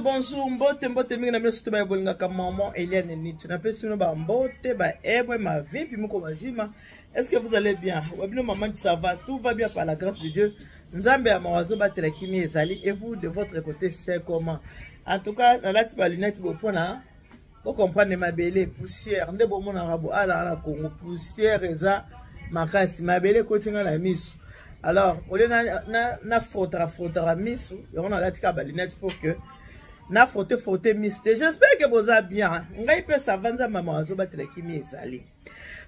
Bonjour, mbote mingi na mimi soto ba bolinga ka maman Eliane ni. Tu n'appelles sino ba mbote ba ebwe ma vie puis moko mazima. Est-ce que vous allez bien? Wabino maman ça va, tout va bien par la grâce de Dieu. Nzambe ya mawazo ba tela kimi ezali et vous de votre côté c'est comment? En tout cas, la lati ba lunette bo pona. Vous comprenez ma belle poussière, nde bo mona rabo ala la Congo poussière eza makasi ma belle kotinga na misu. Alors, au lieu na fotara misu, on a la tika ba lunette pour que na fote misu. J'espère que vous allez bien. Ngai pe savanza maman azo batela kimi ezali.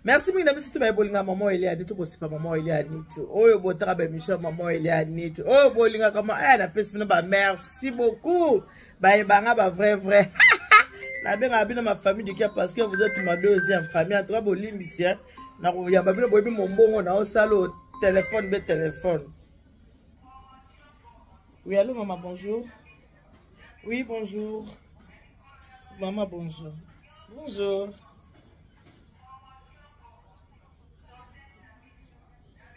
Merci mingi na misu tu ba bolinga maman Eliane tu ko sipa maman Eliane tu. Oyo botara ba misho maman Eliane tu. Oh bolinga kama na pesi na ba merci beaucoup. Ba ebanga ba vrai. Na benga bina ma famille du cœur parce que vous êtes ma deuxième famille. En tout cas bolimbisia na ko ya ba bina boyebi mombongo na osalo téléphone. Oui, allô maman, bonjour. Oui, bonjour. Maman, bonjour. Bonjour.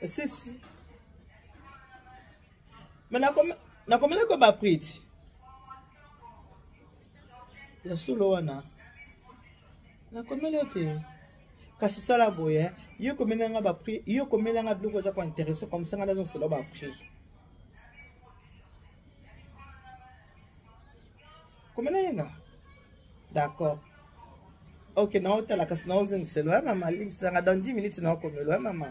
Si. Mais na combien de ba prix? Ya solo wana. Na combien de kasi sala boye, yo combien nga ba prix, yo combien nga biloko za ko intéressant comme ça nga dans solo ba prix. Combien nga? D'accord. OK, na hôtel la kasi na ozeng selo, maman, lim ça dans 10 minutes na ko melo, maman.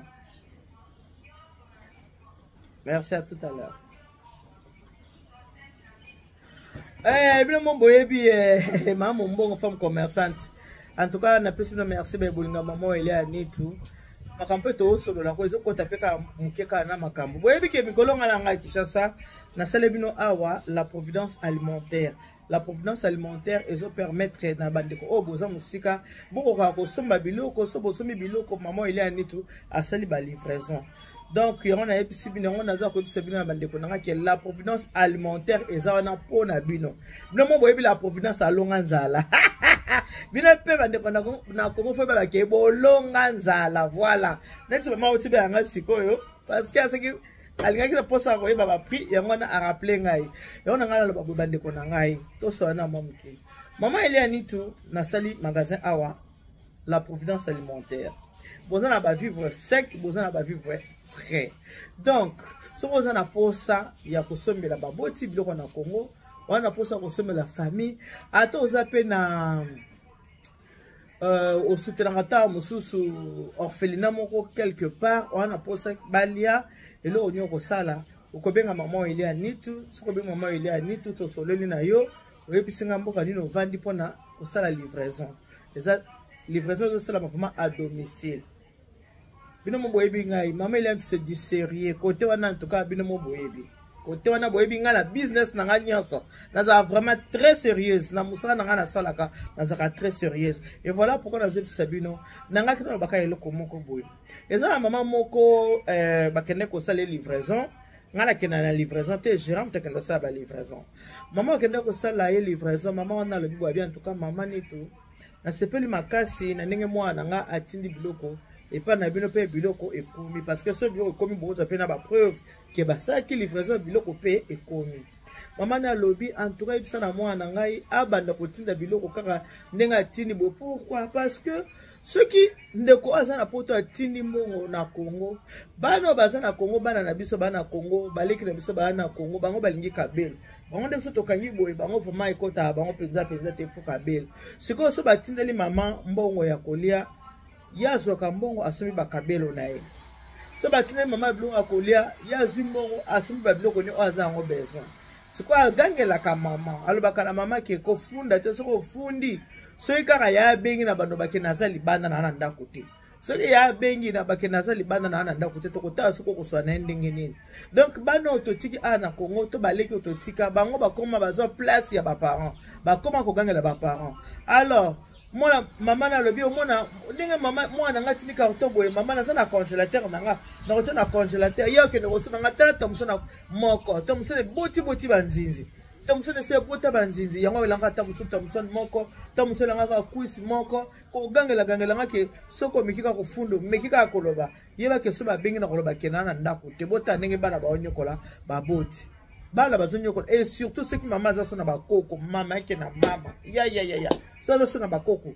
Merci à tout à l'heure. Bien mon boyebi maman mbongo femme commerçante. En tout cas, on a plus de merci ba bolinga maman Eliane tout. Makampe to solo la ko ezoko tapeka mukeka na makambo. Boyebi ke mikolo ngala nga Kinshasa na salebino awa la providence alimentaire. La providence alimentaire ezo permettre na bandeko o boza musika boko ko somba biloko so bosomi biloko maman Eliane tout asali ba livraison. Donc on a épicé bino on a za ko épicé bino na bandeko nanga ke la providence alimentaire eza na pona bino. Bino mo boyebi la providence alonga nzala. Bino pe bandeko na Congo fo ba ke bolonga nzala voilà. Next maman otibe anga sikoyo parce que c'est que alinga ki posa ko yeba ba prix yango na a rappeler ngai. Yango na ngala ba bandeko na ngai. To so na mamuki. Maman Eliane tout na sali magasin awa la providence alimentaire. Boza na ba vivre sec, boza na ba vivre frais. Donc, si vous avez posa ya kosombe la baboti biloko na Congo, on a posa kosombe la famille, ato ozape na au soutenangata mususu orphelinat moko quelque part, on a posa balia et lo onyo ko sala, okobenga maman Eliane tout, sokobenga maman Eliane tout to soleli na yo, oyepisinga mboka nino vandi pona kosala livraison. Eza livraison de sala maman à domicile. Bino mo boyebi ngai maman Eliane se dit sérieux côté wana en tout cas bino mo boyebi côté wana boyebi nga la business na nga nyonso naza vraiment très sérieuse na musala na nga na salaka naza très sérieuse et voilà pourquoi na zepi sabino na nga kino baka eloko moko boye eza na maman moko bakende ko sala livraison nga na kena na livraison te gérant te kende sala ba livraison maman kende ko sala ye livraison maman wana le bibo bien en tout cas maman ni tout na sepeli makasi na ndenge mwana nga atindi biloko. Et pas na bino pe biloko ekomi parce que ce biloko ekomi boza pe na ba preuve que ba ça qui livraison biloko pe ekomi. Maman na lobby en tout cas ibisa na mwana ngai abanda kotinda biloko kaka ndenga tindi bo pourquoi parce que ceux qui ndeko azana poto atindi mbongo na Congo bano bazana Congo bana na biso bana Congo baleki na biso bana Congo bango balingi kabelo bango nde biso tokangi boye bango vraiment ekota bango penza te fu kabelo siko so batindeli mama mbongo ya kolia yazo kambongo asumi bakabelo na ye so batine mama bilongo akolia yazo mbongo asumi babiloko ni azango besoin sikwa gangela ka mama alobaka na mama ke ko funda te soko fundi so ikaka ya bengi na bando bakena za libanda na ndako te so ya bengi na bakena za libanda na ndako te to kota soko ko swa na ndenge nini donc bano ototiki ana Congo to baleki ototika bango bakoma bazo place ya ba parents bakoma ko gangela ba parents alors moi maman na lobi omona ndenge maman mwana ngati ni carton boye maman na congélateur nanga na ko na congélateur yo ke no so nanga tata musona moko to musone boti banzinzi to musone se bota banzinzi yango elanga ta musuta musone moko to musone ngaka kuisi moko ko gangela ngake soko mikika ko fundo mikika koloba yeba ke so ba bengi na koloba kenana ndako te bota ndenge bana ba onyokola ba boti bala bazonyo et surtout ceux qui maman za sona ba koko mama yake na mama ya so za sona ba koko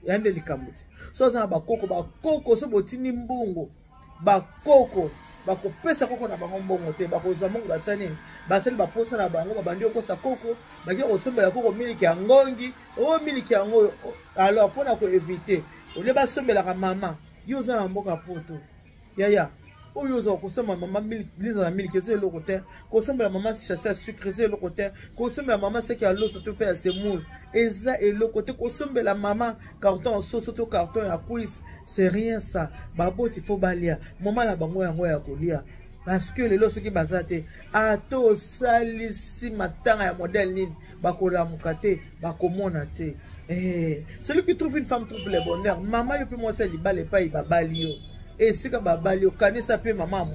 yande likamuti so za ba koko so botini mbongo ba koko bakopesa koko na bango mbongo te bakozwa mbongo basani basali baposa na bango babandi okosa koko baki kosombela koko miliki ya ngongi o miliki ya ngoyo alors pona ko éviter ole basombela mama yoza na mboka poto ya oyo zo kosomba mama liza na miliki ze loko te kosombela mama chasse sucre ze loko te kosombela mama seki ya loso to pe ya semoule eza eloko te kosombela mama carton soso to carton ya quiz c'est rien ça baboti faut balia mama na bango yango ya kolia parce que les loso ki bazate ato salisi matanga ya modèle nini bakolamuka te bakomona te celui qui trouve une femme trouve le bonheur mama yo pe moi c'est libale pa ibabali yo et si ka babali yo kanisa pe mama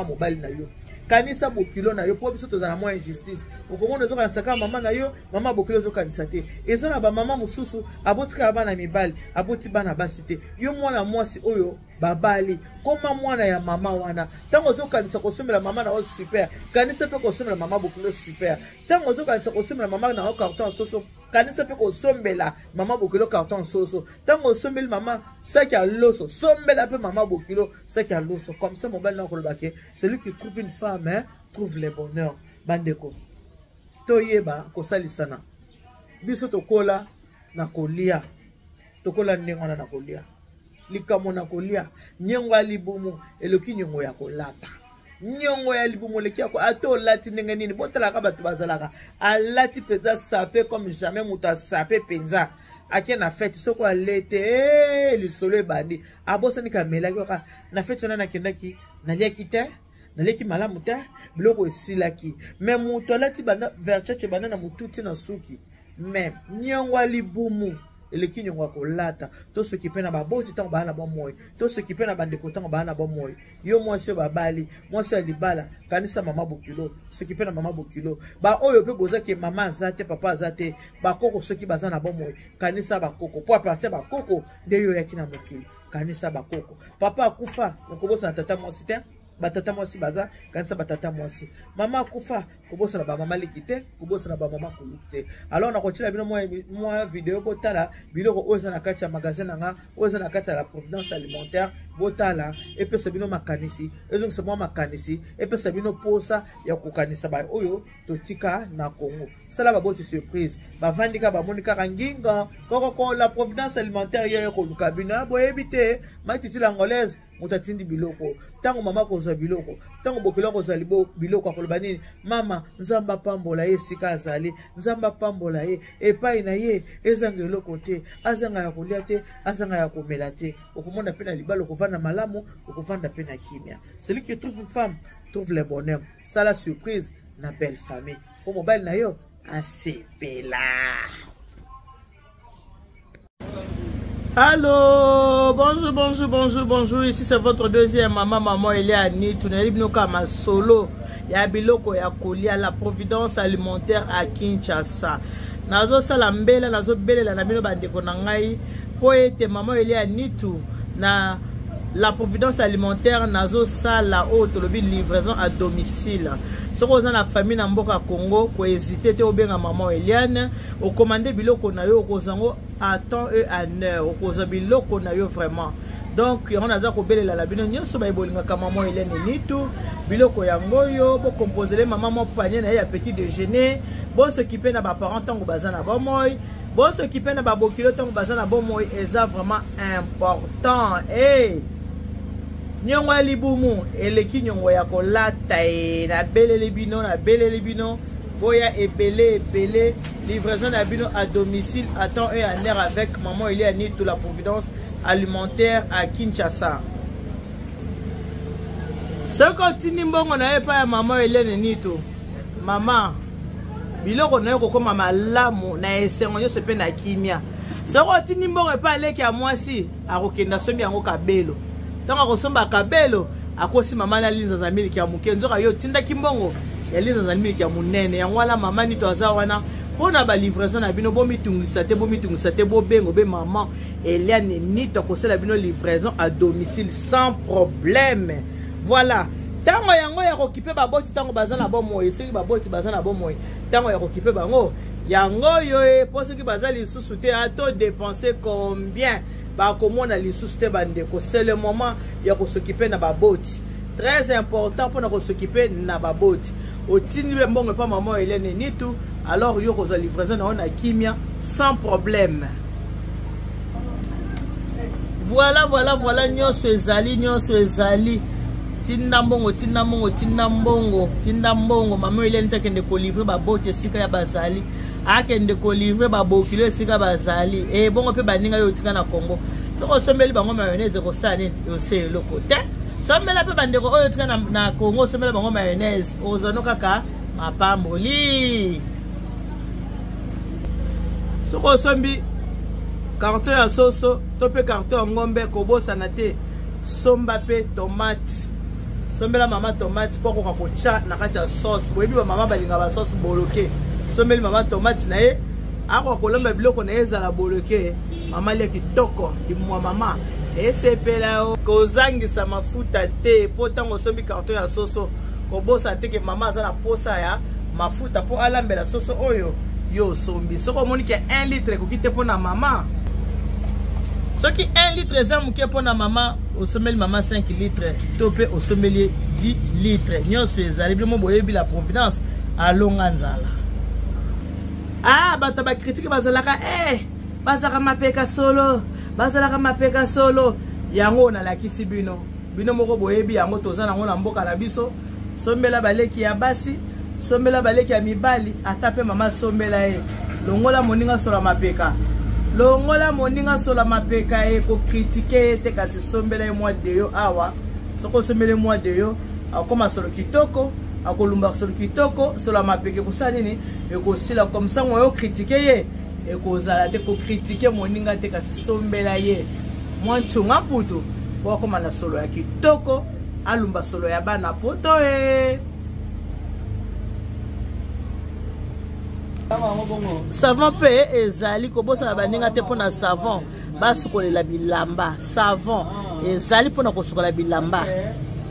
mobali na yo kanisa bokilo na yo po biso tozana mo injustice okomona zo kansaka mama na yo mama bokilo zo kanisa te eza na ba mama mususu abotika bana mibali aboti bana basi te yo mwana mwasi oyo babali koma mwana ya mama wana tango zo kanisa kosombela mama na o super kanisa pe kosombela mama bokilo super tango zo kanisa kosombela mama na o carton soso kanisa pe kosombela mama bokilo carton soso tango sombeli mama saki ya loso sombela pe mama bokilo saki ya loso comme ça mobile na kolobake celui qui trouve une femme hein, trouve le bonheur bandeko toyeba kosalisana biso tokola na kolia tokola ndengwana na kolia likamo na kolia nyongo ya libumu eloki nyongo ya kolata nyongo ya libumu leki yako ato lati ndenge nini botalaka bato bazalaka alati peza sape comme jamais muta sape penza ake na fête soko alete lisolo ebandi abosani kamelaki oka na fête wana nakendaki naliaki te naleki malamu te biloko esilaki me mutu alati banda verchache banda na mututi na suki me nyongo ya libumu eleki nyongo ya kolata to soki pe na baboti ntango baa na bomoi to soki pe na bandeko ntango baa na bomoi yo mwasi oyo babali mwasi ya libala kanisa mama bokilo soki pe na mama bokilo baoyo mpe bozaki mama aza te papa aza te bakoko soki baza na bomoi kanisa bakoko po apartir bakoko nde yo oyaki na mokili kanisa bakoko papa akufa okobosana tata mwasi te batata mwasi baza kanisa batata mwasi mama akufa kobosa na ba mama likite kobosa na ba mama kulute alors na kochila bino moi vidéo botala biloko oza na kati ya magasin nga oza na kati ya la providence alimentaire botala epesa bino makanisi ezo kusema makanisi epesa bino posa ya kokanisa ba oyo totika na Congo sala ba boti surprise bavandika bamonika ranginga koko la providence alimentaire yo ko luka bino bo ebite matiti l'angolaise mutatindi biloko tango mama kozwa biloko tango bokelo kozwa biloko akoloba nini mama nzamba pambola ye sika azali nzamba pambola ye epai na ye ezanga eloko te azanga ya kolia te azanga ya komela te okomona pe na libala okovanda malamu okovanda pe na kimia celui qui trouve une femme trouve le bonheur ça la surprise na belle famille po mobile na yo asepela. Allô, bonjour, ici c'est votre deuxième maman Eliani, tunali binoka ma solo ya biloko ya kolia la providence alimentaire à Kinshasa. Nazo sala mbela nazo belela na bino bandeko na ngai po ete maman Eliani tu na la providence alimentaire nazo sala o tolobi livraison à domicile. Soko oza na famille na mboka Congo ko hésiter te obenga maman Eliane o commander biloko na yo okozango à temps et à heure okoza biloko na yo vraiment donc on a za ko belela la bino nyoso ba ibolinga ka maman Eliane nitu biloko yango yo bo composer maman mo panier na ya petit déjeuner bo s'occuper na ba parents tango bazana ba moy bo s'occuper na ba bokilo tango bazana ba moy eza vraiment important nyongo ya libumu eleki nyongo ya kolata na belele bino boya ebele livraison na bino à domicile à temps et en heure avec maman Eliani toute la providence alimentaire à Kinshasa. Ce continue mbongo na epa ya maman Eliani nito mama biloko na yo kokoma malamu na esengo nyonso pe na kimia ce continue mbongo epa aleki ya mwasi akokenda sombi yango kabelo tango kosomba kabelo akosi mama na linza za miliki ya mukenzo ka yo tinda kimbongo ya linza za miliki ya munene ya wala mama ni to aza wana pona ba livraison na bino bomitungisa te bo bengo be maman Eliane ni to kosela bino livraison à domicile sans problème. Voilà tango yango ya kokipe baboti tango baza na bomoi soki baboti baza na bomoi tango ya kokipe bango yango yo po soki baza lisusu te ato dépenser combien bakomona lisusu te bandeko c'est le moment ya kosokipe na baboti très important pour na kosokipe na baboti otindile mbongo pa maman Hélène Nitu alors yo koza livraison na ona kimia sans problème. Voilà nyonso ezali tinda mbongo maman Hélène takende ko livrer baboti esika ya bazali akende ko livrer babokilo esika bazali e bongo pe baninga yo tika na Congo soko sombeli bango mayonnaise ko sane yo se loko te sombela pe bandeko oyo tika na Congo sombela bango mayonnaise ozono kaka mapamboli soko sombi carton ya soso to pe carton ya ngombe ko bosana te somba pe tomate sombela mama tomate poko kakocha na kati ya sauce boyebi ba mama balinga ba sauce boloke sombeli mama tomate na ye ako kolomba biloko na ezala boloke mama le kitoko imwa mama esepela kozangisa mafuta te po tango sombi carton ya soso ko bosa te ke mama azala posa ya mafuta po alambela soso oyo yo sombi soko moni ke 1 litre ko kite po na mama soki 1 litre za muke po na mama osomeli mama 5 litres to pe osomeli 10 litres nyonso ezali biloko boyebi la providence alonga nzala bato ba critique bazalaka bazaka mapeka solo yango na lakisi bino moko boyebi yango toza nango na mboka na biso sombela baleki ya basi sombela baleki ya mibali ata pe mama sombela longola moninga sola mapeka ko critiquer te kasi sombela mois de yo awa soko sombele mois de yo akoma solo kitoko akolumba solo kitoko sola mapeke ko sa nini eko sila comme ça mo yo critiquer ye eko zala te ko critiquer moninga te kasi sombela ye moi ntunga putu ko koma na solo ya kitoko alumba solo ya bana poto savon pe ezali ko bosa baninga te pona savon basukolela bilamba savon ezali pona kosukola bilamba